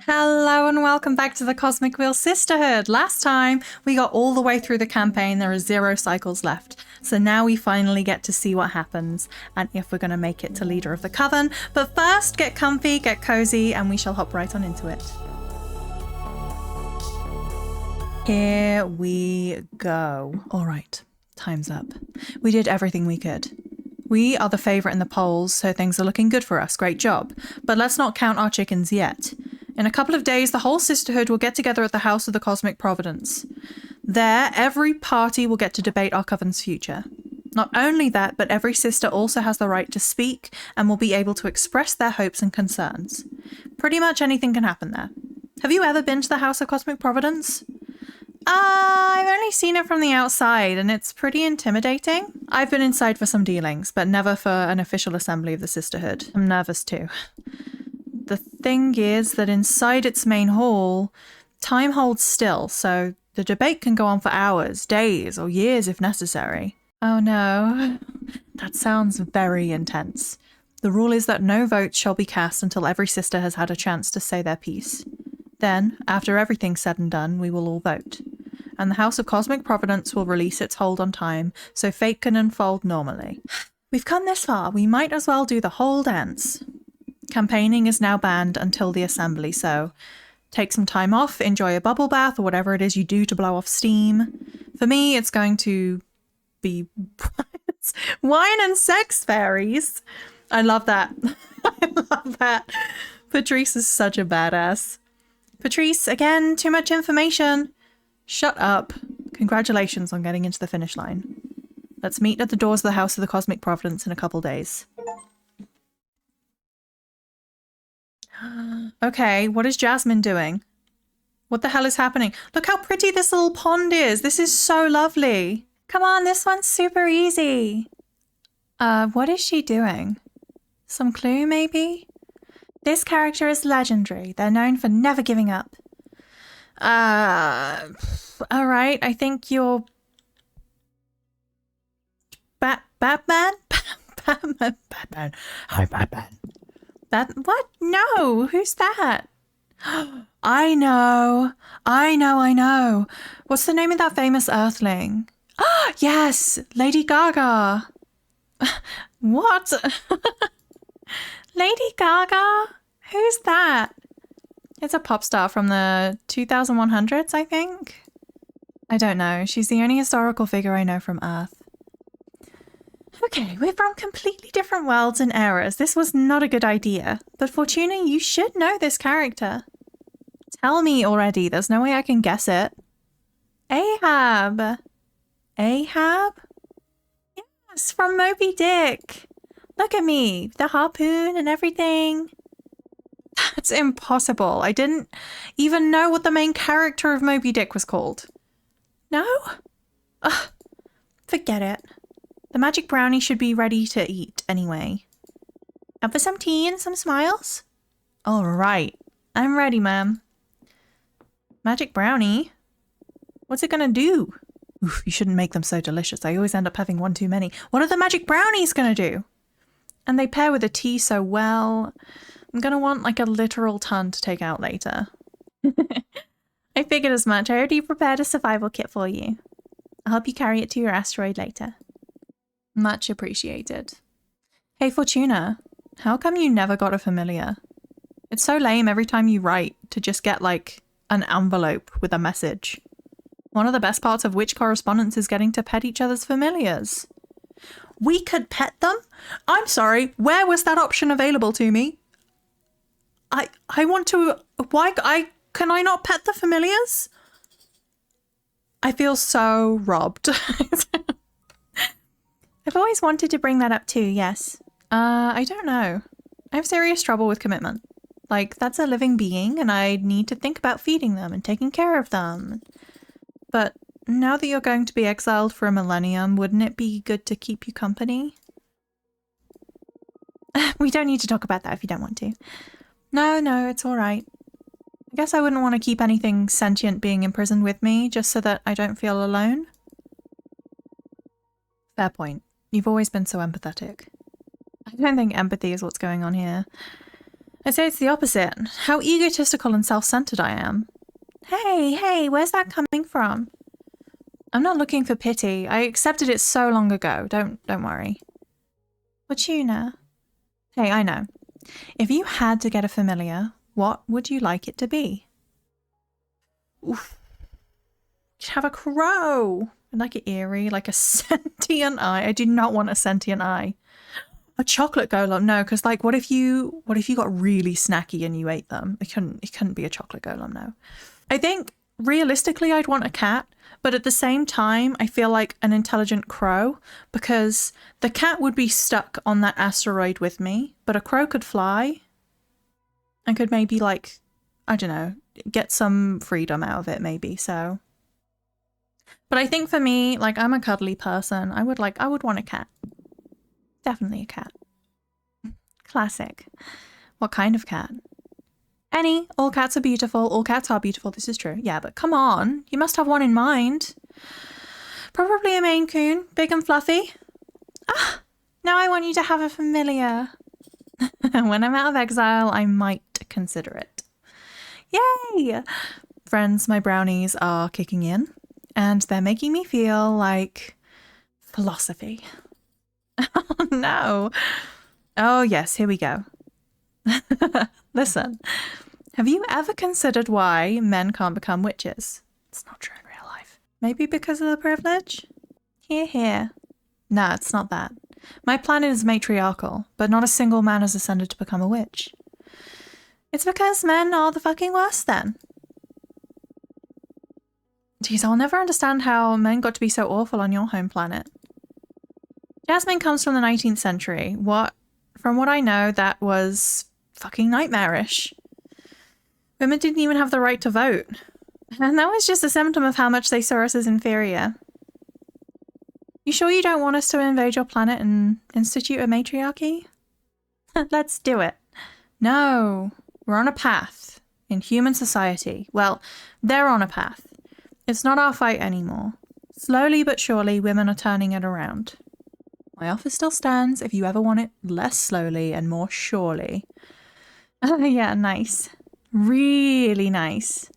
Hello and welcome back to the Cosmic Wheel Sisterhood. Last time we got all the way through the campaign, there are 0 cycles left. So now we finally get to see what happens and if we're going to make it to Leader of the Coven. But first, get comfy, get cozy, and we shall hop right on into it. Here we go. All right, time's up. We did everything we could. We are the favourite in the polls, so things are looking good for us. Great job. But let's not count our chickens yet. In a couple of days, the whole Sisterhood will get together at the House of the Cosmic Providence. There, every party will get to debate our coven's future. Not only that, but every sister also has the right to speak and will be able to express their hopes and concerns. Pretty much anything can happen there. Have you ever been to the House of Cosmic Providence? I've only seen it from the outside, and it's pretty intimidating. I've been inside for some dealings, but never for an official assembly of the Sisterhood. I'm nervous too. The thing is that inside its main hall, time holds still, so the debate can go on for hours, days, or years if necessary. Oh no, that sounds very intense. The rule is that no votes shall be cast until every sister has had a chance to say their piece. Then, after everything's said and done, we will all vote. And the House of Cosmic Providence will release its hold on time, so fate can unfold normally. We've come this far, we might as well do the whole dance. Campaigning is now banned until the assembly, so take some time off, enjoy a bubble bath or whatever it is you do to blow off steam. For me, it's going to be wine and sex fairies. I love that. I love that. Patrice is such a badass. Patrice, again, too much information. Shut up. Congratulations on getting into the finish line. Let's meet at the doors of the House of the Cosmic Providence in a couple days. Okay, what is Jasmine doing? What the hell is happening? Look how pretty this little pond is. This is so lovely. Come on, this one's super easy. What is she doing? Some clue, maybe? This character is legendary. They're known for never giving up. Alright, I think you're... Batman? Batman. Hi, Batman. What? No, who's that? I know. What's the name of that famous Earthling? Yes, Lady Gaga. What? Lady Gaga? Who's that? It's a pop star from the 2100s, I think. I don't know. She's the only historical figure I know from Earth. Okay, we're from completely different worlds and eras. This was not a good idea. But Fortuna, you should know this character. Tell me already. There's no way I can guess it. Ahab. Ahab? Yes, from Moby Dick. Look at me. The harpoon and everything. That's impossible. I didn't even know what the main character of Moby Dick was called. No? Ugh, forget it. The magic brownie should be ready to eat anyway. Up for some tea and some smiles? All right. I'm ready, ma'am. Magic brownie? What's it gonna do? Oof, you shouldn't make them so delicious. I always end up having one too many. What are the magic brownies gonna do? And they pair with the tea so well. I'm gonna want like a literal ton to take out later. I figured as much. I already prepared a survival kit for you. I'll help you carry it to your asteroid later. Much appreciated. Hey Fortuna, how come you never got a familiar? It's so lame every time you write to just get like an envelope with a message. One of the best parts of witch correspondence is getting to pet each other's familiars. We could pet them? I'm sorry, where was that option available to me? I want to... Can I not pet the familiars? I feel so robbed. I've always wanted to bring that up too, yes. I don't know. I have serious trouble with commitment. Like, that's a living being and I need to think about feeding them and taking care of them. But now that you're going to be exiled for a millennium, wouldn't it be good to keep you company? We don't need to talk about that if you don't want to. No, it's all right. I guess I wouldn't want to keep anything sentient being imprisoned with me just so that I don't feel alone. Fair point. You've always been so empathetic. I don't think empathy is what's going on here. I say it's the opposite. How egotistical and self-centered I am. Hey, where's that coming from? I'm not looking for pity. I accepted it so long ago. Don't worry. Fortuna. Hey, I know. If you had to get a familiar, what would you like it to be? Oof. You'd have a crow. I'd like it eerie, like a sentient eye. I do not want a sentient eye. A chocolate golem, no, because like, what if you got really snacky and you ate them? It couldn't be a chocolate golem, no. I think realistically, I'd want a cat, but at the same time, I feel like an intelligent crow, because the cat would be stuck on that asteroid with me, but a crow could fly and could maybe like, I don't know, get some freedom out of it maybe, so. But I think for me, like, I'm a cuddly person. I would want a cat. Definitely a cat. Classic. What kind of cat? Any. All cats are beautiful. All cats are beautiful. This is true. Yeah, but come on. You must have one in mind. Probably a Maine Coon. Big and fluffy. Ah, now I want you to have a familiar. When I'm out of exile, I might consider it. Yay! Friends, my brownies are kicking in, and they're making me feel like philosophy. Oh no. Oh yes, here we go. Listen, have you ever considered why men can't become witches? It's not true in real life. Maybe because of the privilege? Here. Nah, it's not that. My planet is matriarchal, but not a single man has ascended to become a witch. It's because men are the fucking worst then. Geez, I'll never understand how men got to be so awful on your home planet. Jasmine comes from the 19th century. From what I know, that was fucking nightmarish. Women didn't even have the right to vote. And that was just a symptom of how much they saw us as inferior. You sure you don't want us to invade your planet and institute a matriarchy? Let's do it. No, we're on a path in human society. Well, they're on a path. It's not our fight anymore. Slowly but surely, women are turning it around. My offer still stands if you ever want it less slowly and more surely. Oh yeah, nice. Really nice.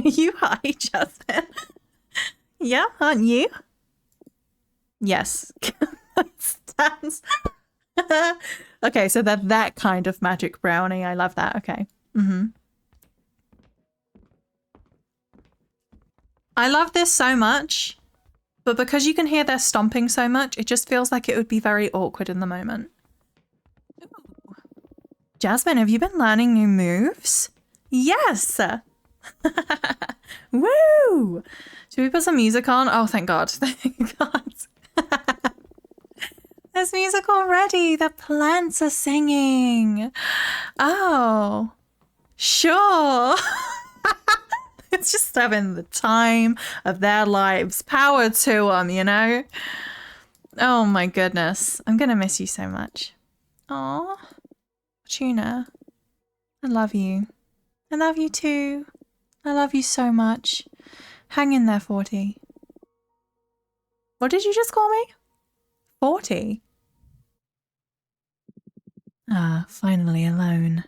You high, Justin? Yeah, aren't you? Yes. Stands. Okay, so they're that kind of magic brownie. I love that. Okay. I love this so much. But because you can hear their stomping so much, it just feels like it would be very awkward in the moment. Ooh. Jasmine, have you been learning new moves? Yes! Woo! Should we put some music on? Oh, thank God. Thank God. There's music already. The plants are singing. Oh, sure. It's just having the time of their lives. Power to them, you know? Oh my goodness. I'm going to miss you so much. Aw. Fortuna. I love you. I love you too. I love you so much. Hang in there, 40. What did you just call me? 40? Ah, finally alone.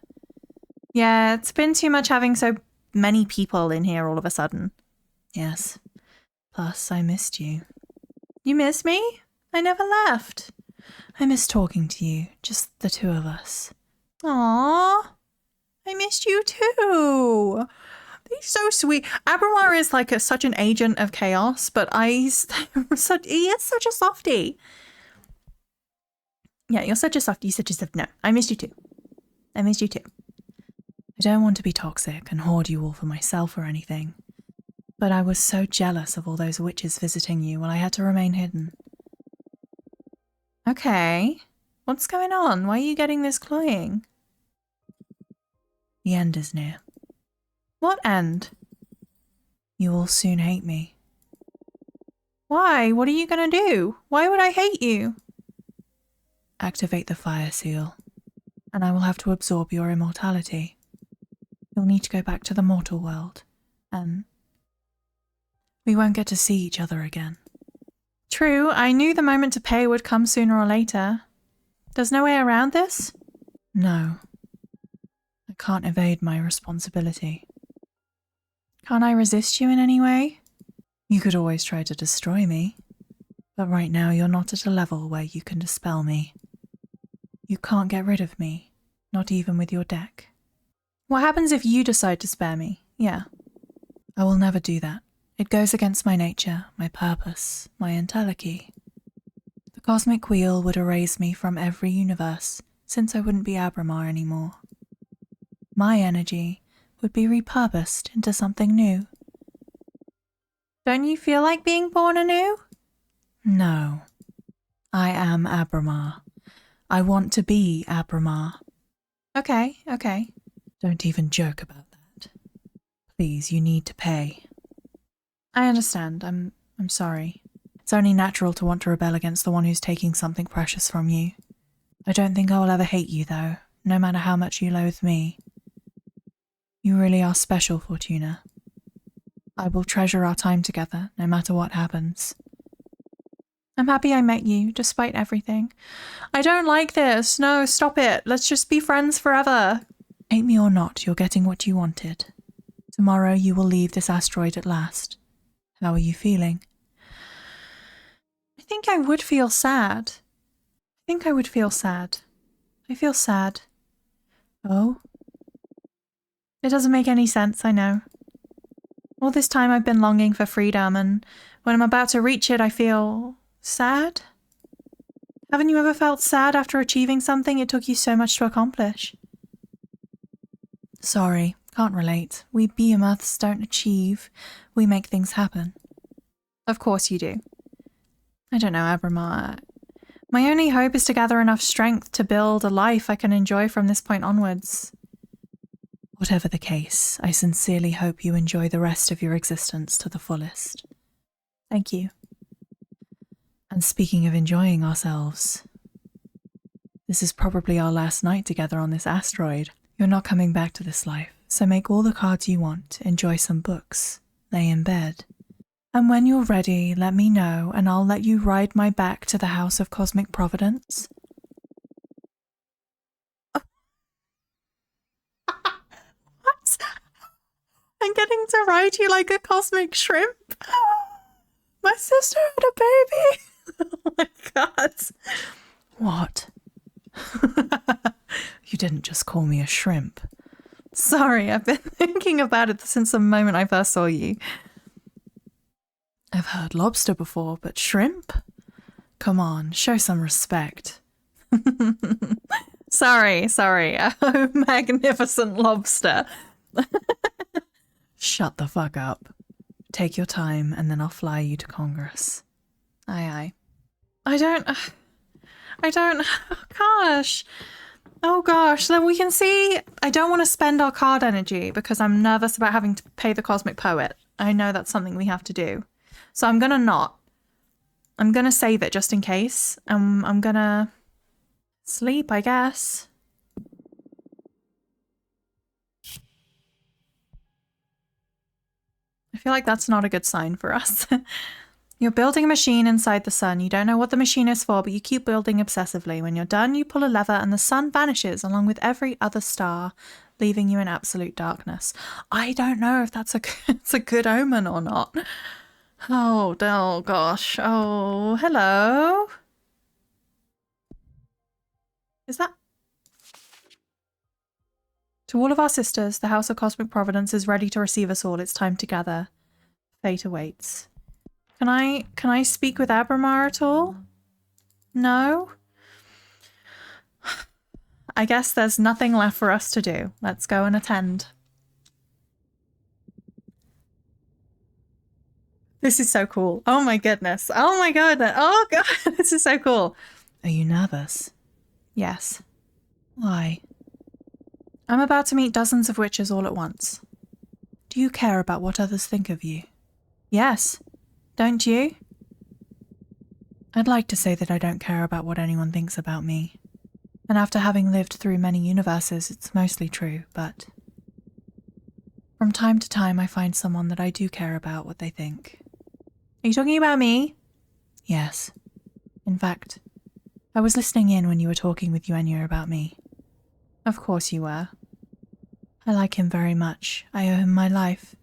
Yeah, it's been too much having so many people in here all of a sudden. Yes. Plus, I missed you. You missed me? I never left. I miss talking to you, just the two of us. Aww. I missed you too. He's so sweet. Abramar is like such an agent of chaos, but he is such a softie. Yeah, you're such a softie. No, I missed you too. I missed you too. I don't want to be toxic and hoard you all for myself or anything, but I was so jealous of all those witches visiting you while I had to remain hidden. Okay, what's going on? Why are you getting this cloying? The end is near. What end? You will soon hate me. Why? What are you gonna do? Why would I hate you? Activate the fire seal, and I will have to absorb your immortality. You'll need to go back to the mortal world, and we won't get to see each other again. True, I knew the moment to pay would come sooner or later. There's no way around this? No. I can't evade my responsibility. Can't I resist you in any way? You could always try to destroy me, but right now you're not at a level where you can dispel me. You can't get rid of me, not even with your deck. What happens if you decide to spare me? Yeah. I will never do that. It goes against my nature, my purpose, my entelechy. The cosmic wheel would erase me from every universe, since I wouldn't be Abramar anymore. My energy would be repurposed into something new. Don't you feel like being born anew? No. I am Abramar. I want to be Abramar. Okay. Don't even joke about that. Please, you need to pay. I understand. I'm sorry. It's only natural to want to rebel against the one who's taking something precious from you. I don't think I will ever hate you, though, no matter how much you loathe me. You really are special, Fortuna. I will treasure our time together, no matter what happens. I'm happy I met you, despite everything. I don't like this. No, stop it. Let's just be friends forever. Hate me or not, you're getting what you wanted. Tomorrow you will leave this asteroid at last. How are you feeling? I think I would feel sad. I feel sad. Oh? It doesn't make any sense, I know. All this time I've been longing for freedom, and when I'm about to reach it, I feel sad. Haven't you ever felt sad after achieving something it took you so much to accomplish? Sorry, can't relate. We behemoths don't achieve. We make things happen. Of course you do. I don't know, Abramar. My only hope is to gather enough strength to build a life I can enjoy from this point onwards. Whatever the case, I sincerely hope you enjoy the rest of your existence to the fullest. Thank you. And speaking of enjoying ourselves, this is probably our last night together on this asteroid. You're not coming back to this life, so make all the cards you want, enjoy some books, lay in bed. And when you're ready, let me know, and I'll let you ride my back to the House of Cosmic Providence. What? I'm getting to ride you like a cosmic shrimp? My sister had a baby! Oh my god. What? You didn't just call me a shrimp. Sorry, I've been thinking about it since the moment I first saw you. I've heard lobster before, but shrimp? Come on, show some respect. Sorry. Oh, magnificent lobster. Shut the fuck up. Take your time, and then I'll fly you to Congress. Aye. I don't... Gosh. Oh gosh, then we can see... I don't want to spend our card energy because I'm nervous about having to pay the Cosmic Poet. I know that's something we have to do. So I'm gonna not. I'm gonna save it just in case. I'm gonna... sleep, I guess. I feel like that's not a good sign for us. You're building a machine inside the sun. You don't know what the machine is for, but you keep building obsessively. When you're done, you pull a lever and the sun vanishes along with every other star, leaving you in absolute darkness. I don't know if that's it's a good omen or not. Oh gosh. Oh, hello. Is that... To all of our sisters, the House of Cosmic Providence is ready to receive us all. It's time to gather. Fate awaits. Can I speak with Abramar at all? No? I guess there's nothing left for us to do. Let's go and attend. This is so cool. Oh my goodness. Oh my goodness. Oh god, this is so cool. Are you nervous? Yes. Why? I'm about to meet dozens of witches all at once. Do you care about what others think of you? Yes. Don't you? I'd like to say that I don't care about what anyone thinks about me. And after having lived through many universes, it's mostly true, but... from time to time I find someone that I do care about what they think. Are you talking about me? Yes. In fact, I was listening in when you were talking with Yuenya about me. Of course you were. I like him very much. I owe him my life.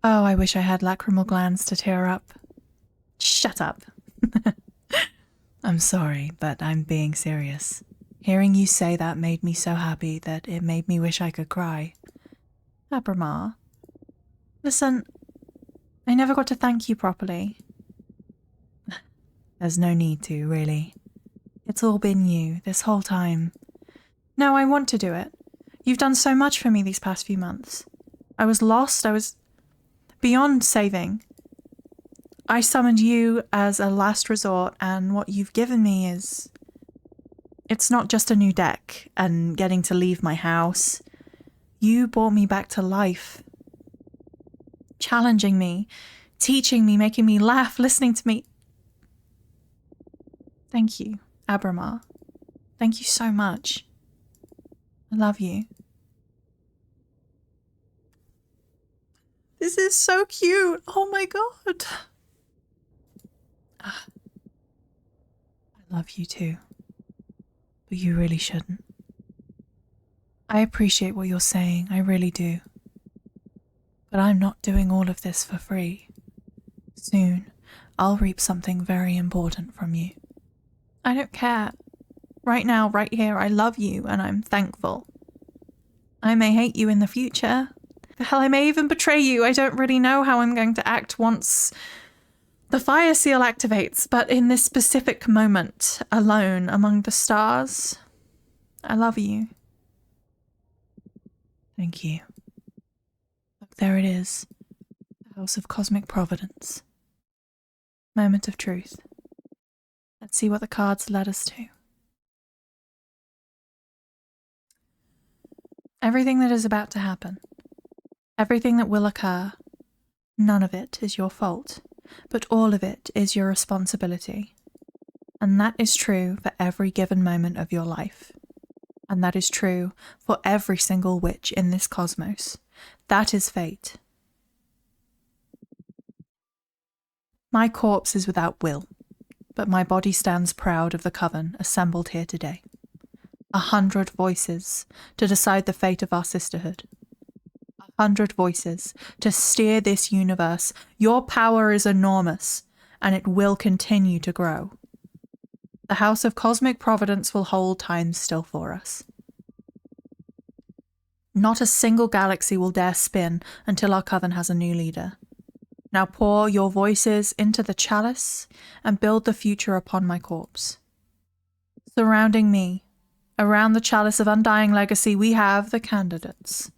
Oh, I wish I had lacrimal glands to tear up. Shut up. I'm sorry, but I'm being serious. Hearing you say that made me so happy that it made me wish I could cry. Abramar. Listen, I never got to thank you properly. There's no need to, really. It's all been you, this whole time. No, I want to do it. You've done so much for me these past few months. I was lost, I was beyond saving. I summoned you as a last resort, and what you've given me is... It's not just a new deck and getting to leave my house. You brought me back to life. Challenging me, teaching me, making me laugh, listening to me. Thank you, Abramar. Thank you so much. I love you. This is so cute. Oh my god. I love you too. But you really shouldn't. I appreciate what you're saying, I really do. But I'm not doing all of this for free. Soon, I'll reap something very important from you. I don't care. Right now, right here, I love you and I'm thankful. I may hate you in the future. Hell, I may even betray you. I don't really know how I'm going to act once the fire seal activates, but in this specific moment, alone among the stars, I love you. Thank you. Look, there it is. The House of Cosmic Providence. Moment of truth. Let's see what the cards led us to. Everything that is about to happen, everything that will occur, none of it is your fault, but all of it is your responsibility. And that is true for every given moment of your life. And that is true for every single witch in this cosmos. That is fate. My corpse is without will, but my body stands proud of the coven assembled here today. 100 voices to decide the fate of our sisterhood. 100 voices to steer this universe. Your power is enormous, and it will continue to grow. The House of Cosmic Providence will hold time still for us. Not a single galaxy will dare spin until our coven has a new leader. Now pour your voices into the chalice and build the future upon my corpse. Surrounding me, around the chalice of undying legacy, we have the candidates.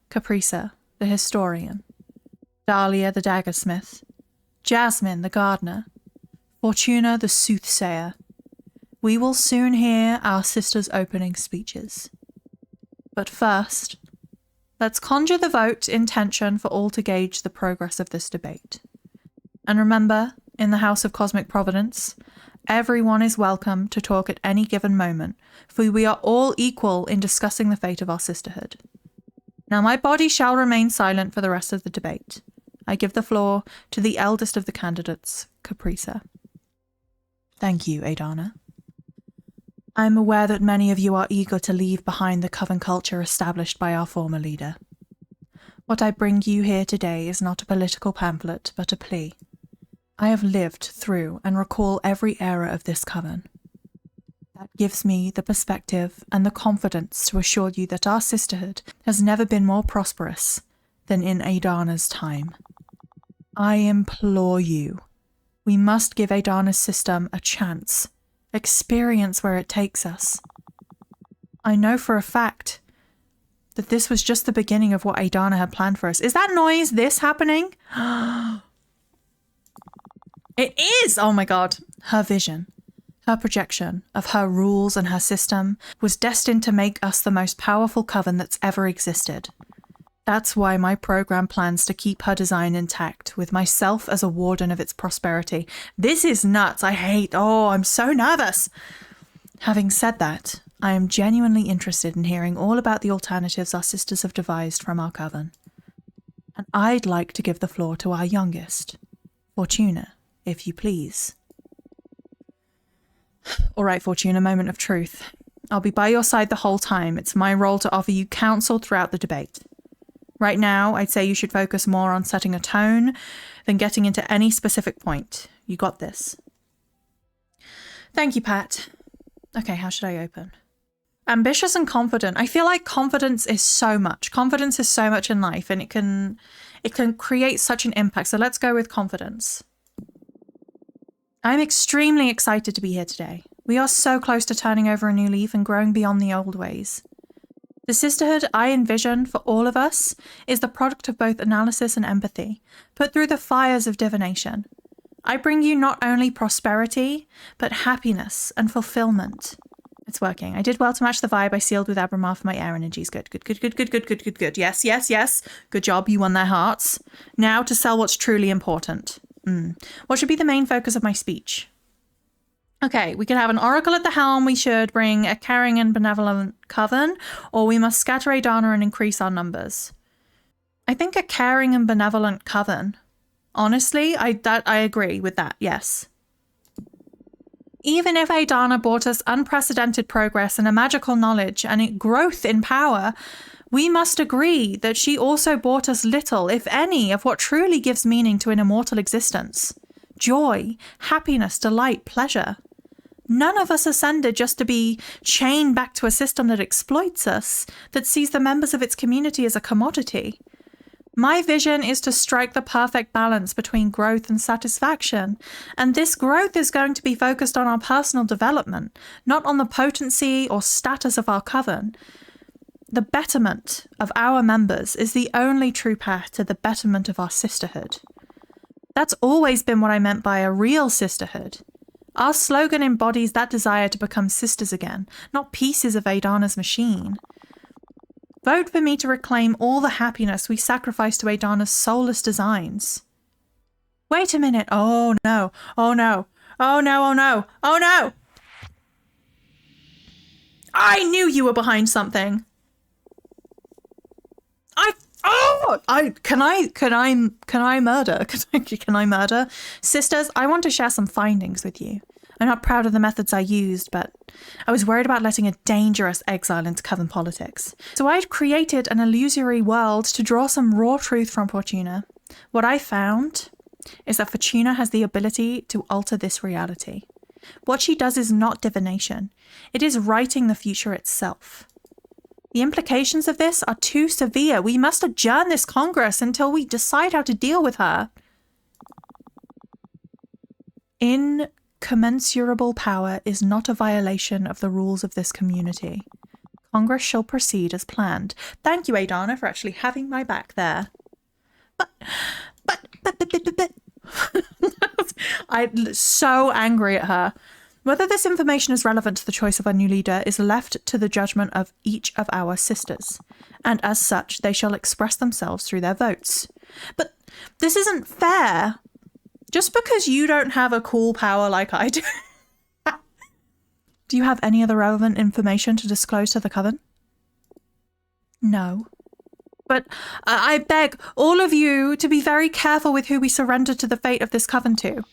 Caprisa, the historian. Dahlia, the daggersmith. Jasmine, the gardener. Fortuna, the soothsayer. We will soon hear our sisters' opening speeches. But first, let's conjure the vote intention for all to gauge the progress of this debate. And remember, in the House of Cosmic Providence, everyone is welcome to talk at any given moment, for we are all equal in discussing the fate of our sisterhood. Now my body shall remain silent for the rest of the debate. I give the floor to the eldest of the candidates, Caprisa. Thank you, Adana. I am aware that many of you are eager to leave behind the coven culture established by our former leader. What I bring you here today is not a political pamphlet, but a plea. I have lived through and recall every era of this coven. That gives me the perspective and the confidence to assure you that our sisterhood has never been more prosperous than in Adana's time. I implore you, we must give Adana's system a chance, experience where it takes us. I know for a fact that this was just the beginning of what Adana had planned for us. Is that noise this happening? It is! Oh my god. Her vision, her projection of her rules and her system was destined to make us the most powerful coven that's ever existed. That's why my program plans to keep her design intact, with myself as a warden of its prosperity. This is nuts. I'm so nervous. Having said that, I am genuinely interested in hearing all about the alternatives our sisters have devised from our coven. And I'd like to give the floor to our youngest, Fortuna, if you please. All right, Fortuna, moment of truth. I'll be by your side the whole time. It's my role to offer you counsel throughout the debate. Right now, I'd say you should focus more on setting a tone than getting into any specific point. You got this. Thank you, Pat. Okay, how should I open? Ambitious and confident. I feel like confidence is so much. Confidence is so much in life, and it can create such an impact. So let's go with confidence. I'm extremely excited to be here today. We are so close to turning over a new leaf and growing beyond the old ways. The sisterhood I envision for all of us is the product of both analysis and empathy, put through the fires of divination. I bring you not only prosperity, but happiness and fulfillment. It's working. I did well to match the vibe I sealed with Abramar for my air energies. Good. Yes. Good job. You won their hearts. Now to sell what's truly important. What should be the main focus of my speech? Okay, we can have an oracle at the helm. We should bring a caring and benevolent coven, or we must scatter Adana and increase our numbers. I think a caring and benevolent coven. Honestly, I agree with that, yes. Even if Adana brought us unprecedented progress and a magical knowledge and growth in power, we must agree that she also brought us little, if any, of what truly gives meaning to an immortal existence. Joy, happiness, delight, pleasure. None of us ascended just to be chained back to a system that exploits us, that sees the members of its community as a commodity. My vision is to strike the perfect balance between growth and satisfaction, and this growth is going to be focused on our personal development, not on the potency or status of our coven. The betterment of our members is the only true path to the betterment of our sisterhood. That's always been what I meant by a real sisterhood. Our slogan embodies that desire to become sisters again, not pieces of Adana's machine. Vote for me to reclaim all the happiness we sacrificed to Adana's soulless designs. Wait a minute. Oh no. I knew you were behind something. Can I murder? Can I murder? Sisters, I want to share some findings with you. I'm not proud of the methods I used, but I was worried about letting a dangerous exile into coven politics. So I'd created an illusory world to draw some raw truth from Fortuna. What I found is that Fortuna has the ability to alter this reality. What she does is not divination. It is writing the future itself. The implications of this are too severe. We must adjourn this Congress until we decide how to deal with her. Incommensurable power is not a violation of the rules of this community. Congress shall proceed as planned. Thank you, Adana, for actually having my back there. But. I'm so angry at her. Whether this information is relevant to the choice of our new leader is left to the judgment of each of our sisters, and as such, they shall express themselves through their votes. But this isn't fair. Just because you don't have a cool power like I do. Do you have any other relevant information to disclose to the coven? No. But I beg all of you to be very careful with who we surrender to the fate of this coven to.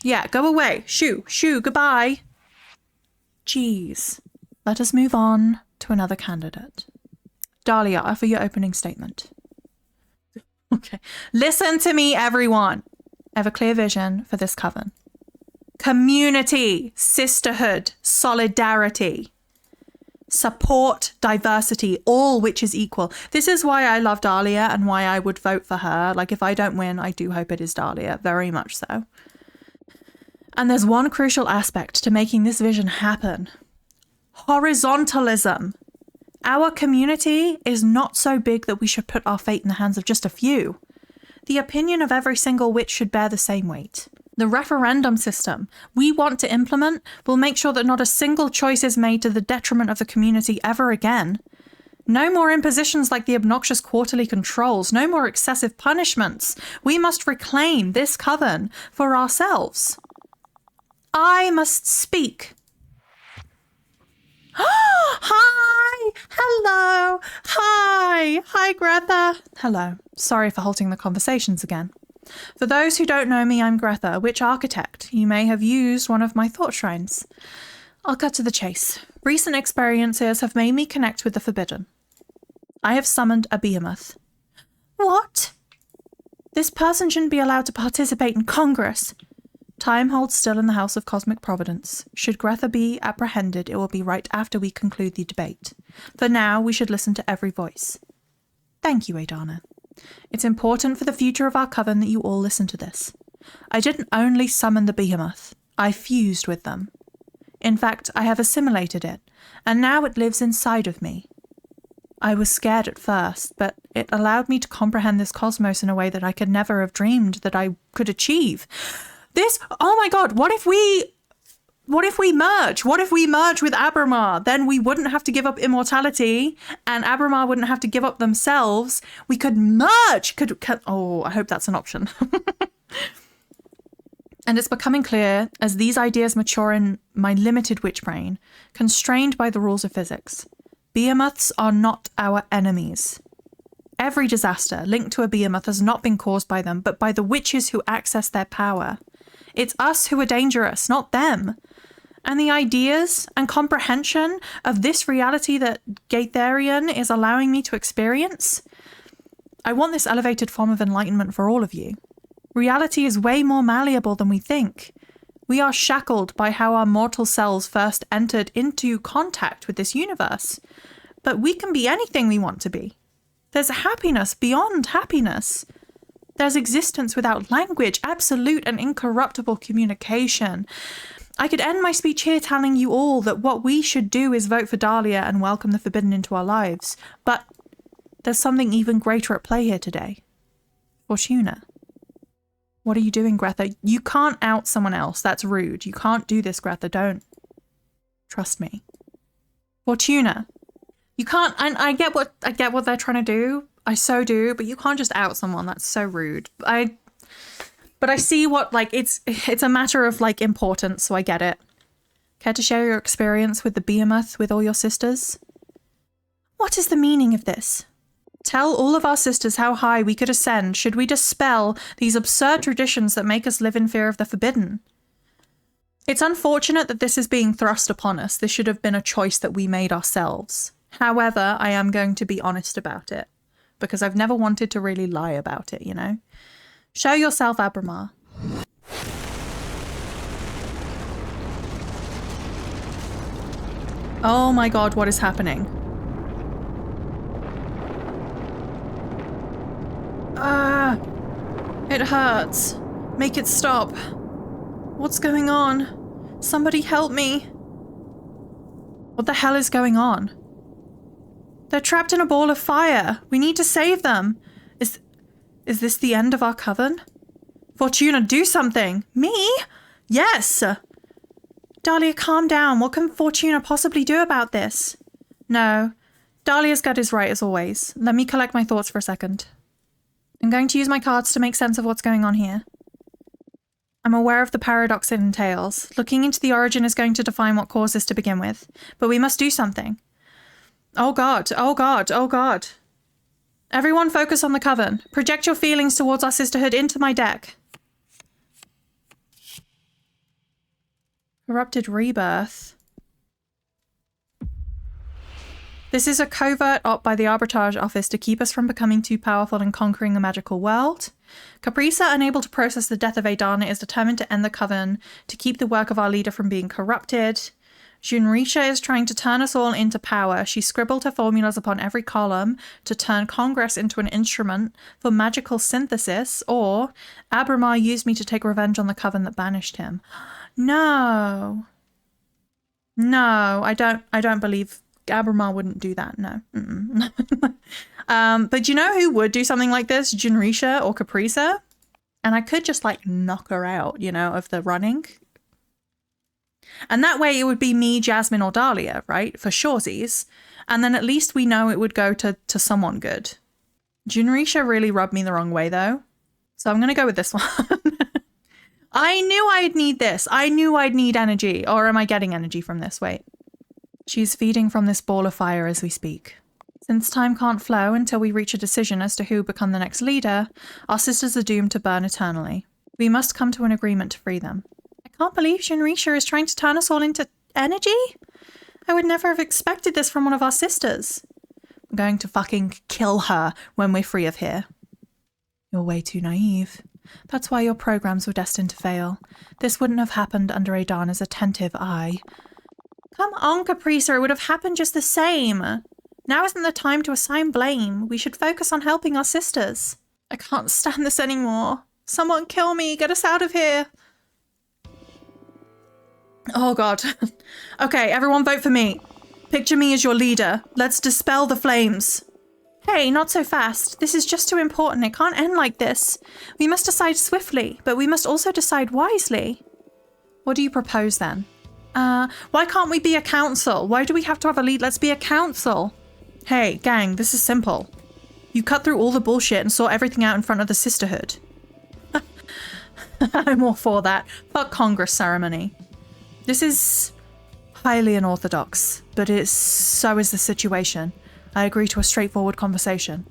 Yeah, go away. Shoo, goodbye. Jeez. Let us move on to another candidate. Dahlia, offer your opening statement. Okay. Listen to me, everyone. I have a clear vision for this coven. Community, sisterhood, solidarity, support, diversity, all which is equal. This is why I love Dahlia and why I would vote for her. Like, if I don't win, I do hope it is Dahlia, very much so. And there's one crucial aspect to making this vision happen. Horizontalism. Our community is not so big that we should put our fate in the hands of just a few. The opinion of every single witch should bear the same weight. The referendum system we want to implement will make sure that not a single choice is made to the detriment of the community ever again. No more impositions like the obnoxious quarterly controls, no more excessive punishments. We must reclaim this coven for ourselves. I must speak. Hi! Hello! Hi, Greta! Hello. Sorry for halting the conversations again. For those who don't know me, I'm Greta, witch architect. You may have used one of my thought shrines. I'll cut to the chase. Recent experiences have made me connect with the forbidden. I have summoned a behemoth. What? This person shouldn't be allowed to participate in Congress. Time holds still in the House of Cosmic Providence. Should Greta be apprehended, it will be right after we conclude the debate. For now, we should listen to every voice. Thank you, Adana. It's important for the future of our coven that you all listen to this. I didn't only summon the behemoth, I fused with them. In fact, I have assimilated it, and now it lives inside of me. I was scared at first, but it allowed me to comprehend this cosmos in a way that I could never have dreamed that I could achieve. Oh my god, what if we merge? What if we merge with Abramar? Then we wouldn't have to give up immortality, and Abramar wouldn't have to give up themselves. We could merge! Oh, I hope that's an option. And it's becoming clear, as these ideas mature in my limited witch brain, constrained by the rules of physics. Behemoths are not our enemies. Every disaster linked to a behemoth has not been caused by them, but by the witches who access their power. It's us who are dangerous, not them. And the ideas and comprehension of this reality that Gaetherian is allowing me to experience, I want this elevated form of enlightenment for all of you. Reality is way more malleable than we think. We are shackled by how our mortal selves first entered into contact with this universe. But we can be anything we want to be. There's happiness beyond happiness. There's existence without language, absolute and incorruptible communication. I could end my speech here telling you all that what we should do is vote for Dahlia and welcome the forbidden into our lives. But there's something even greater at play here today. Fortuna. What are you doing, Greta? You can't out someone else. That's rude. You can't do this, Greta. Don't. Trust me. Fortuna. You can't, and I get what they're trying to do. I so do, but you can't just out someone. That's so rude. But I see what, like, it's a matter of, like, importance, so I get it. Care to share your experience with the behemoth with all your sisters? What is the meaning of this? Tell all of our sisters how high we could ascend should we dispel these absurd traditions that make us live in fear of the forbidden. It's unfortunate that this is being thrust upon us. This should have been a choice that we made ourselves. However, I am going to be honest about it, because I've never wanted to really lie about it, you know? Show yourself, Abramar. Oh my god, what is happening? It hurts. Make it stop. What's going on? Somebody help me. What the hell is going on? They're trapped in a ball of fire. We need to save them. Is this the end of our coven? Fortuna, do something. Me? Yes. Dahlia, calm down. What can Fortuna possibly do about this? No. Dahlia's gut is right as always. Let me collect my thoughts for a second. I'm going to use my cards to make sense of what's going on here. I'm aware of the paradox it entails. Looking into the origin is going to define what caused this to begin with. But we must do something. Oh god, oh god, oh god. Everyone focus on the coven. Project your feelings towards our sisterhood into my deck. Corrupted rebirth. This is a covert op by the Arbitrage Office to keep us from becoming too powerful and conquering the magical world. Caprisa, unable to process the death of Adana, is determined to end the coven to keep the work of our leader from being corrupted. Junrisha is trying to turn us all into power. She scribbled her formulas upon every column to turn Congress into an instrument for magical synthesis, or Abramar used me to take revenge on the coven that banished him. No. No, I don't believe Abramar wouldn't do that. No. But you know who would do something like this? Junrisha or Caprisa? And I could just like knock her out, you know, of the running. And that way it would be me, Jasmine, or Dahlia, right? For shoresies. And then at least we know it would go to someone good. Junrisha really rubbed me the wrong way, though. So I'm going to go with this one. I knew I'd need this. I knew I'd need energy. Or am I getting energy from this? Wait. She's feeding from this ball of fire as we speak. Since time can't flow until we reach a decision as to who will become the next leader, our sisters are doomed to burn eternally. We must come to an agreement to free them. I can't believe Shinrisha is trying to turn us all into energy. I would never have expected this from one of our sisters. I'm going to fucking kill her when we're free of here. You're way too naive. That's why your programs were destined to fail. This wouldn't have happened under Adana's attentive eye. Come on, Caprisa, it would have happened just the same. Now isn't the time to assign blame. We should focus on helping our sisters. I can't stand this anymore. Someone kill me. Get us out of here. Oh, God. Okay, everyone vote for me. Picture me as your leader. Let's dispel the flames. Hey, not so fast. This is just too important. It can't end like this. We must decide swiftly, but we must also decide wisely. What do you propose then? Why can't we be a council? Why do we have to have a lead? Let's be a council. Hey, gang, this is simple. You cut through all the bullshit and sort everything out in front of the Sisterhood. I'm all for that. Fuck Congress ceremony. This is highly unorthodox, but so is the situation. I agree to a straightforward conversation.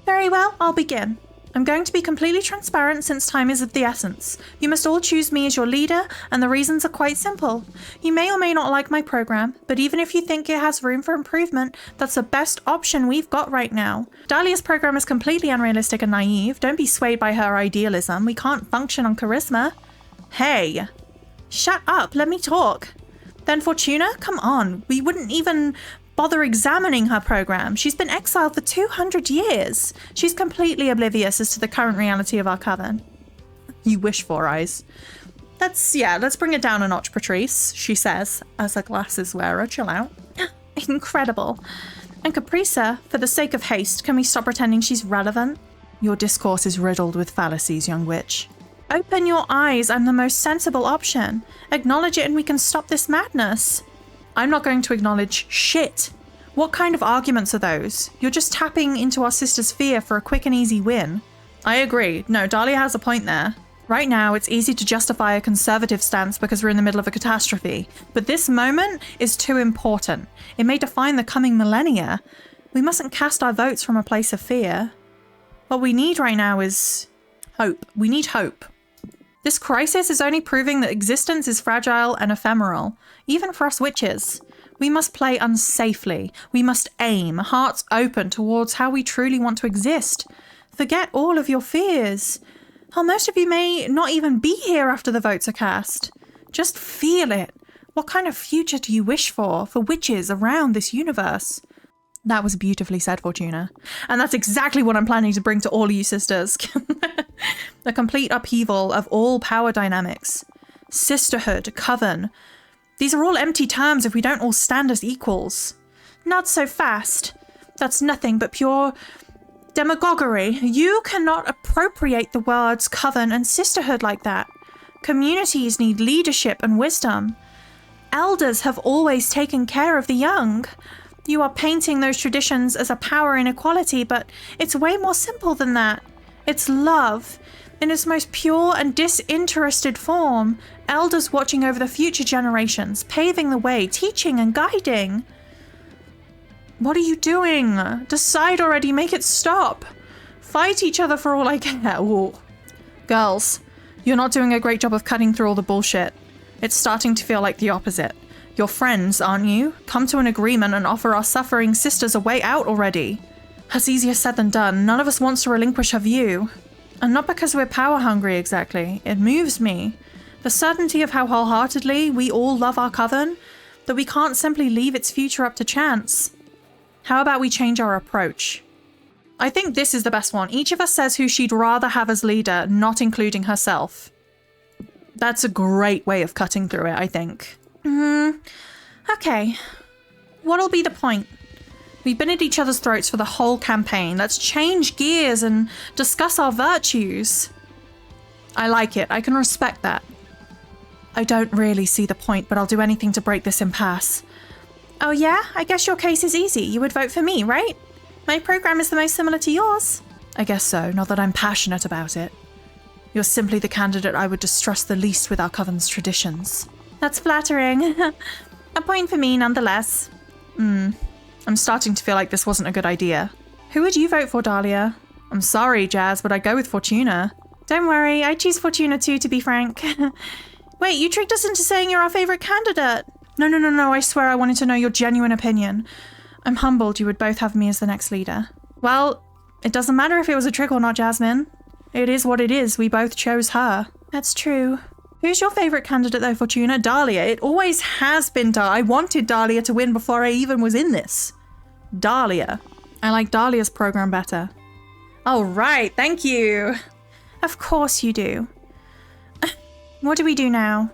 Very well, I'll begin. I'm going to be completely transparent since time is of the essence. You must all choose me as your leader, and the reasons are quite simple. You may or may not like my program, but even if you think it has room for improvement, that's the best option we've got right now. Dahlia's program is completely unrealistic and naive. Don't be swayed by her idealism. We can't function on charisma. Hey, shut up, let me talk. Then Fortuna, come on. We wouldn't even bother examining her program. She's been exiled for 200 years. She's completely oblivious as to the current reality of our coven. You wish for, Eyes. Let's bring it down a notch, Patrice, she says, as a glasses wearer. Chill out. Incredible. And Caprisa, for the sake of haste, can we stop pretending she's relevant? Your discourse is riddled with fallacies, young witch. Open your eyes. I'm the most sensible option. Acknowledge it and we can stop this madness. I'm not going to acknowledge shit. What kind of arguments are those? You're just tapping into our sister's fear for a quick and easy win. I agree. No, Dahlia has a point there. Right now, it's easy to justify a conservative stance because we're in the middle of a catastrophe. But this moment is too important. It may define the coming millennia. We mustn't cast our votes from a place of fear. What we need right now is hope. We need hope. This crisis is only proving that existence is fragile and ephemeral, even for us witches. We must play unsafely. We must aim, hearts open towards how we truly want to exist. Forget all of your fears. Hell, most of you may not even be here after the votes are cast. Just feel it. What kind of future do you wish for witches around this universe? That was beautifully said, Fortuna. And that's exactly what I'm planning to bring to all of you sisters. A complete upheaval of all power dynamics. Sisterhood, coven. These are all empty terms if we don't all stand as equals. Not so fast. That's nothing but pure demagoguery. You cannot appropriate the words coven and sisterhood like that. Communities need leadership and wisdom. Elders have always taken care of the young. You are painting those traditions as a power inequality, but it's way more simple than that. It's love. In its most pure and disinterested form, elders watching over the future generations, paving the way, teaching and guiding. What are you doing? Decide already, make it stop. Fight each other for all I care. Ooh. Girls, you're not doing a great job of cutting through all the bullshit. It's starting to feel like the opposite. You're friends, aren't you? Come to an agreement and offer our suffering sisters a way out already. That's easier said than done. None of us wants to relinquish her view. And not because we're power hungry exactly. It moves me. The certainty of how wholeheartedly we all love our coven, that we can't simply leave its future up to chance. How about we change our approach? I think this is the best one. Each of us says who she'd rather have as leader, not including herself. That's a great way of cutting through it, I think. Okay. What'll be the point? We've been at each other's throats for the whole campaign. Let's change gears and discuss our virtues. I like it. I can respect that. I don't really see the point, but I'll do anything to break this impasse. Oh yeah? I guess your case is easy. You would vote for me, right? My program is the most similar to yours. I guess so, not that I'm passionate about it. You're simply the candidate I would distrust the least with our coven's traditions. That's flattering. A point for me, nonetheless. I'm starting to feel like this wasn't a good idea. Who would you vote for, Dahlia? I'm sorry, Jazz, but I'd go with Fortuna. Don't worry, I choose Fortuna too, to be frank. Wait, you tricked us into saying you're our favorite candidate. No, no, no, no, I swear I wanted to know your genuine opinion. I'm humbled you would both have me as the next leader. Well, it doesn't matter if it was a trick or not, Jasmine. It is what it is. We both chose her. That's true. Who's your favourite candidate though, Fortuna? Dahlia. It always has been Dahlia. I wanted Dahlia to win before I even was in this. Dahlia. I like Dahlia's program better. Oh, right. Thank you. Of course you do. What do we do now?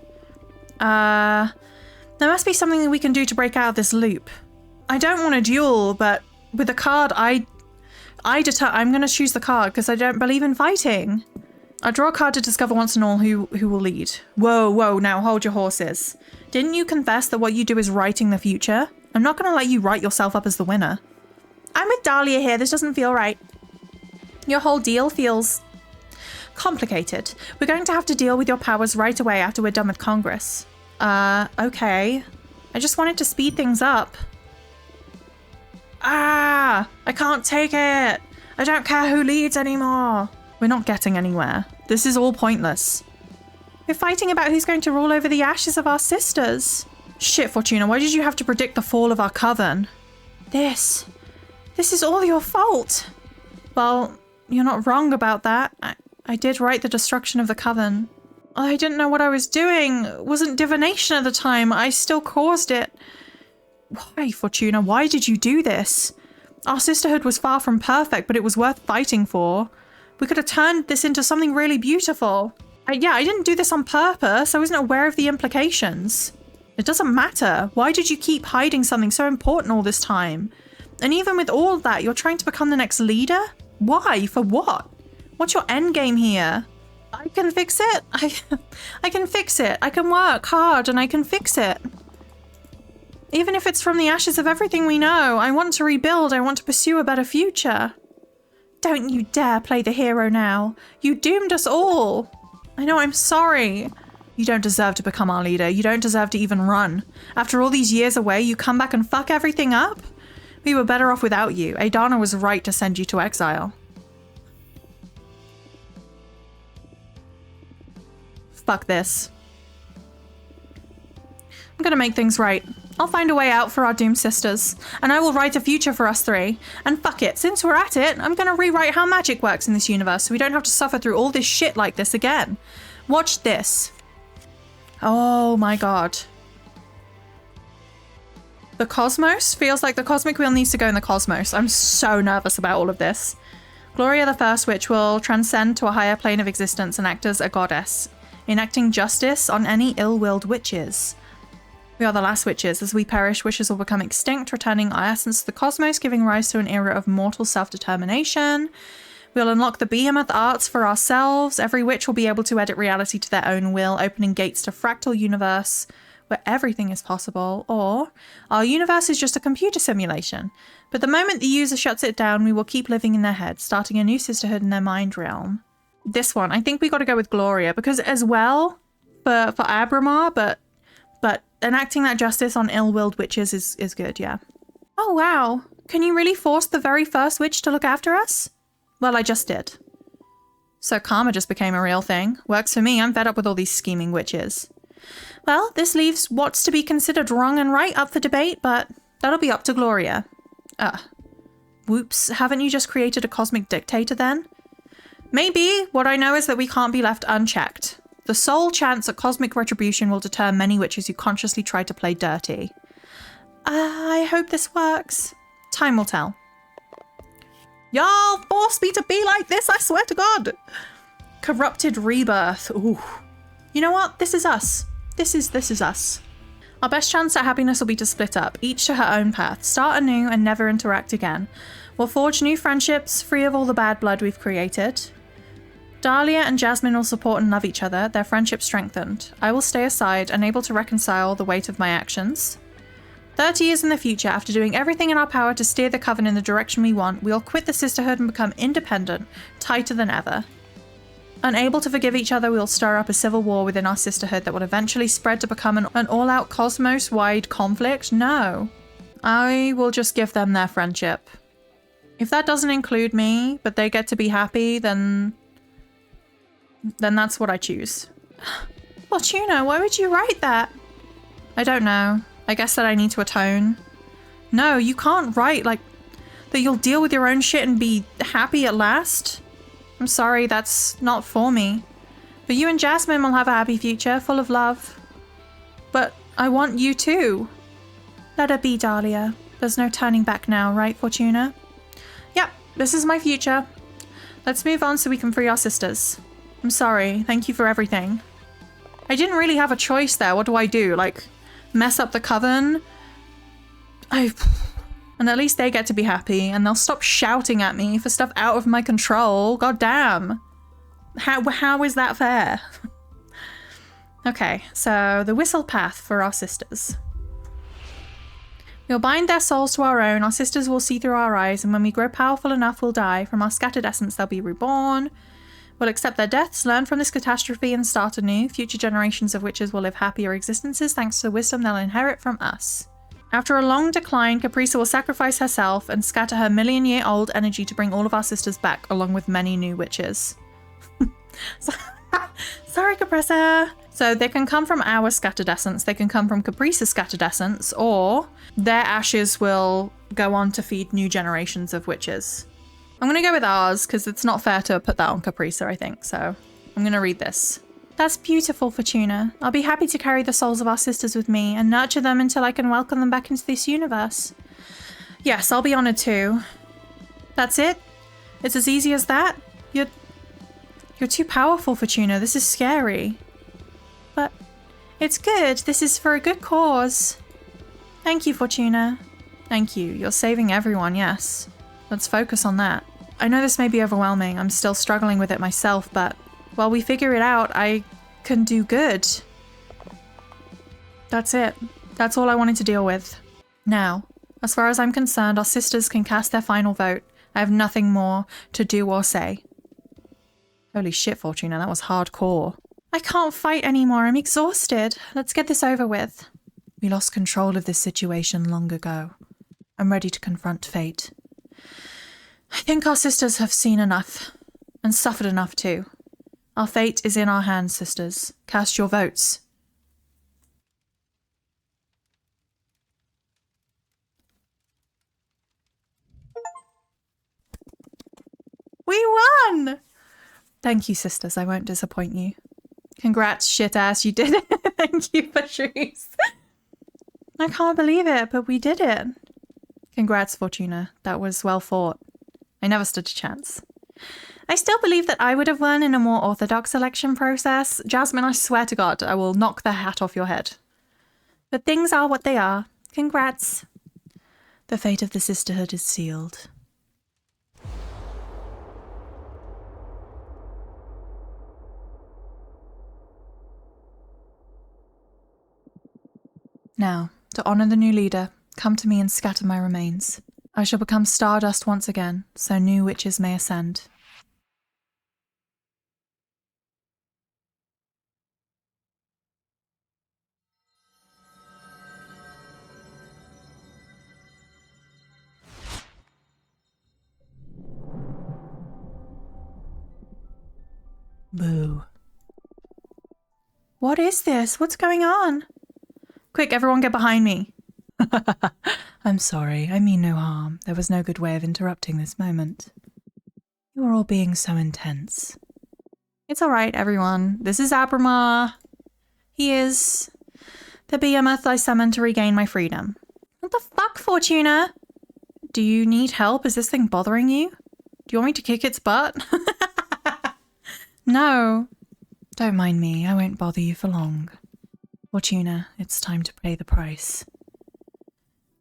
There must be something that we can do to break out of this loop. I don't want a duel, but with a card, I'm going to choose the card because I don't believe in fighting. I draw a card to discover once and all who will lead. Whoa, whoa, now hold your horses. Didn't you confess that what you do is writing the future? I'm not going to let you write yourself up as the winner. I'm with Dahlia here. This doesn't feel right. Your whole deal feels complicated. We're going to have to deal with your powers right away after we're done with Congress. Okay. I just wanted to speed things up. I can't take it. I don't care who leads anymore. We're not getting anywhere. This is all pointless. We're fighting about who's going to rule over the ashes of our sisters. Shit, Fortuna, why did you have to predict the fall of our coven? This is all your fault. Well, you're not wrong about that. I did write the destruction of the coven. I didn't know what I was doing. It wasn't divination at the time. I still caused it. Why, Fortuna? Why did you do this? Our sisterhood was far from perfect, but it was worth fighting for. We could have turned this into something really beautiful. Yeah, I didn't do this on purpose. I wasn't aware of the implications. It doesn't matter. Why did you keep hiding something so important all this time? And even with all of that, you're trying to become the next leader? Why? For what? What's your end game here? I can fix it. I can fix it. I can work hard and I can fix it. Even if it's from the ashes of everything we know, I want to rebuild. I want to pursue a better future. Don't you dare play the hero now. You doomed us all. I know, I'm sorry. You don't deserve to become our leader. You don't deserve to even run. After all these years away, you come back and fuck everything up? We were better off without you. Adana was right to send you to exile. Fuck this. I'm gonna make things right. I'll find a way out for our doomed sisters, and I will write a future for us three. And fuck it, since we're at it, I'm gonna rewrite how magic works in this universe so we don't have to suffer through all this shit like this again. Watch this. Oh my god. The cosmos feels like the cosmic wheel needs to go in the cosmos. I'm so nervous about all of this. Gloria the First Witch will transcend to a higher plane of existence and act as a goddess, enacting justice on any ill-willed witches. We are the last witches. As we perish, wishes will become extinct, returning our essence to the cosmos, giving rise to an era of mortal self-determination. We'll unlock the behemoth arts for ourselves. Every witch will be able to edit reality to their own will, opening gates to fractal universe where everything is possible. Or our universe is just a computer simulation. But the moment the user shuts it down, we will keep living in their head, starting a new sisterhood in their mind realm. This one, I think we got to go with Gloria, because as well for Abramar, but enacting that justice on ill-willed witches is good, yeah. Oh, wow. Can you really force the very first witch to look after us? Well, I just did. So karma just became a real thing. Works for me. I'm fed up with all these scheming witches. Well, this leaves what's to be considered wrong and right up for debate, but that'll be up to Gloria. Whoops. Haven't you just created a cosmic dictator then? Maybe. What I know is that we can't be left unchecked. The sole chance at cosmic retribution will deter many witches who consciously try to play dirty. I hope this works. Time will tell. Y'all forced me to be like this, I swear to God. Corrupted rebirth. Ooh. You know what? This is us. This is us. Our best chance at happiness will be to split up, each to her own path, start anew and never interact again. We'll forge new friendships, free of all the bad blood we've created. Dahlia and Jasmine will support and love each other, their friendship strengthened. I will stay aside, unable to reconcile the weight of my actions. 30 years in the future, after doing everything in our power to steer the coven in the direction we want, we'll quit the sisterhood and become independent, tighter than ever. Unable to forgive each other, we'll stir up a civil war within our sisterhood that will eventually spread to become an all-out cosmos-wide conflict? No. I will just give them their friendship. If that doesn't include me, but they get to be happy, then that's what I choose. Fortuna, why would you write that? I don't know. I guess that I need to atone. No, you can't write like that you'll deal with your own shit and be happy at last. I'm sorry, that's not for me. But you and Jasmine will have a happy future, full of love. But I want you too. Let her be, Dahlia. There's no turning back now, right, Fortuna? Yep, this is my future. Let's move on so we can free our sisters. I'm sorry, thank you for everything. I didn't really have a choice there. What do I do? Like, mess up the coven? And at least they get to be happy, and they'll stop shouting at me for stuff out of my control. God damn. How is that fair? Okay, so the whistle path for our sisters. We'll bind their souls to our own, our sisters will see through our eyes, and when we grow powerful enough, we'll die. From our scattered essence, they'll be reborn. We'll accept their deaths, learn from this catastrophe, and start anew. Future generations of witches will live happier existences thanks to the wisdom they'll inherit from us. After a long decline, Caprisa will sacrifice herself and scatter her million-year-old energy to bring all of our sisters back, along with many new witches. Sorry, Caprisa. So they can come from our scattered essence, they can come from Caprisa's scattered essence, or their ashes will go on to feed new generations of witches. I'm going to go with ours, because it's not fair to put that on Caprisa, I think, so I'm going to read this. That's beautiful, Fortuna. I'll be happy to carry the souls of our sisters with me and nurture them until I can welcome them back into this universe. Yes, I'll be honored too. That's it? It's as easy as that? You're too powerful, Fortuna. This is scary. But it's good. This is for a good cause. Thank you, Fortuna. Thank you. You're saving everyone, yes. Let's focus on that. I know this may be overwhelming. I'm still struggling with it myself, but while we figure it out, I can do good. That's it. That's all I wanted to deal with. Now, as far as I'm concerned, our sisters can cast their final vote. I have nothing more to do or say. Holy shit, Fortuna, that was hardcore. I can't fight anymore. I'm exhausted. Let's get this over with. We lost control of this situation long ago. I'm ready to confront fate. I think our sisters have seen enough, and suffered enough too. Our fate is in our hands, sisters. Cast your votes. We won! Thank you, sisters. I won't disappoint you. Congrats, shit ass. You did it. Thank you, Patrice. I can't believe it, but we did it. Congrats, Fortuna. That was well fought. I never stood a chance. I still believe that I would have won in a more orthodox election process. Jasmine, I swear to God, I will knock the hat off your head. But things are what they are. Congrats. The fate of the Sisterhood is sealed. Now, to honor the new leader, come to me and scatter my remains. I shall become stardust once again, so new witches may ascend. Boo. What is this? What's going on? Quick, everyone get behind me. I'm sorry, I mean no harm. There was no good way of interrupting this moment. You are all being so intense. It's alright, everyone. This is Abramar. He is the behemoth I summoned to regain my freedom. What the fuck, Fortuna? Do you need help? Is this thing bothering you? Do you want me to kick its butt? No. Don't mind me, I won't bother you for long. Fortuna, it's time to pay the price.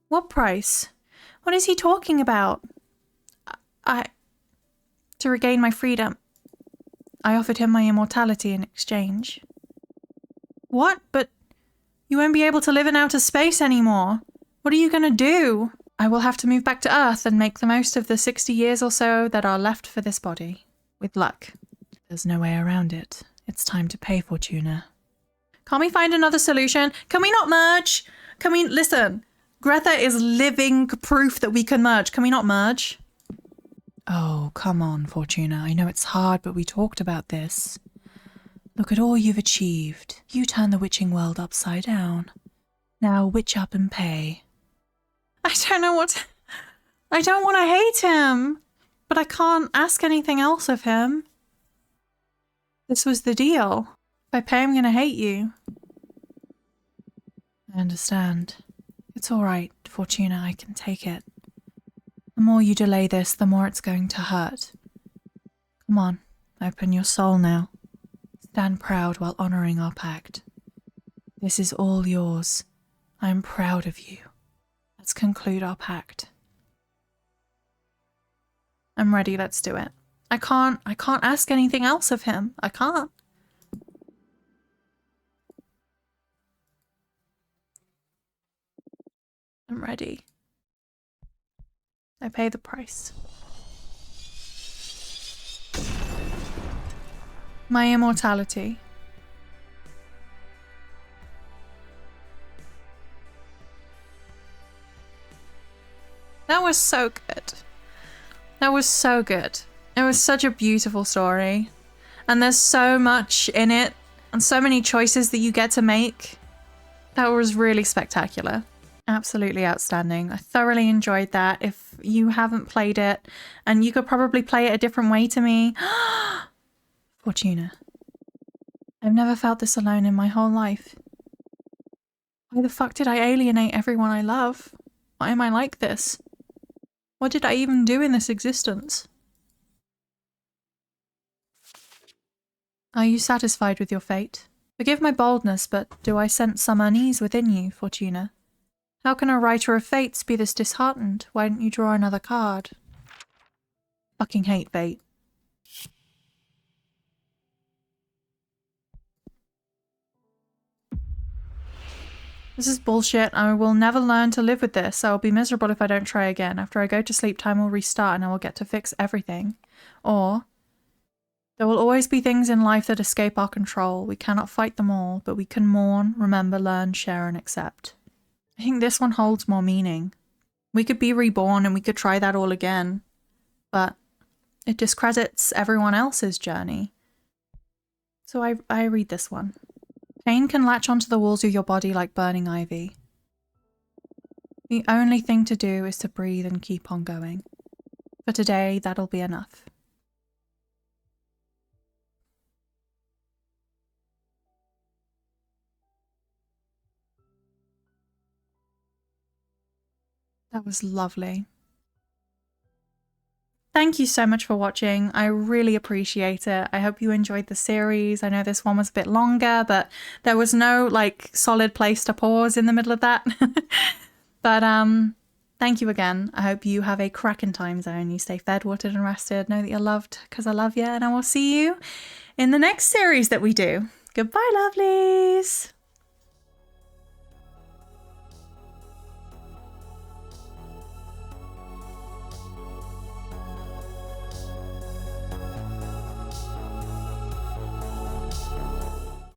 What price? What is he talking about? To regain my freedom. I offered him my immortality in exchange. What? But you won't be able to live in outer space anymore. What are you going to do? I will have to move back to Earth and make the most of the 60 years or so that are left for this body. With luck. There's no way around it. It's time to pay, Fortuna. Can't we find another solution? Can we not merge? Can we... Listen. Greta is living proof that we can merge. Can we not merge? Oh, come on, Fortuna. I know it's hard, but we talked about this. Look at all you've achieved. You turned the witching world upside down. Now witch up and pay. I don't know what... I don't want to hate him, but I can't ask anything else of him. This was the deal. If I pay, I'm going to hate you. I understand. It's all right, Fortuna, I can take it. The more you delay this, the more it's going to hurt. Come on, open your soul now. Stand proud while honoring our pact. This is all yours. I am proud of you. Let's conclude our pact. I'm ready, let's do it. I can't ask anything else of him. I can't. I'm ready. I pay the price. My immortality. That was so good. That was so good. It was such a beautiful story. And there's so much in it and so many choices that you get to make. That was really spectacular. Absolutely outstanding. I thoroughly enjoyed that. If you haven't played it, and you could probably play it a different way to me. Fortuna. I've never felt this alone in my whole life. Why the fuck did I alienate everyone I love? Why am I like this? What did I even do in this existence? Are you satisfied with your fate? Forgive my boldness, but do I sense some unease within you, Fortuna? How can a writer of fates be this disheartened? Why don't you draw another card? Fucking hate fate. This is bullshit. I will never learn to live with this. I will be miserable if I don't try again. After I go to sleep, time will restart and I will get to fix everything. Or, there will always be things in life that escape our control. We cannot fight them all, but we can mourn, remember, learn, share, and accept. I think this one holds more meaning. We could be reborn and we could try that all again, but it discredits everyone else's journey. So I read this one. Pain can latch onto the walls of your body like burning ivy. The only thing to do is to breathe and keep on going. For today, that'll be enough. That was lovely. Thank you so much for watching. I really appreciate it. I hope you enjoyed the series. I know this one was a bit longer, but there was no like solid place to pause in the middle of that. But thank you again. I hope you have a crackin' time zone. You stay fed, watered, and rested. Know that you're loved because I love you, and I will see you in the next series that we do. Goodbye, lovelies.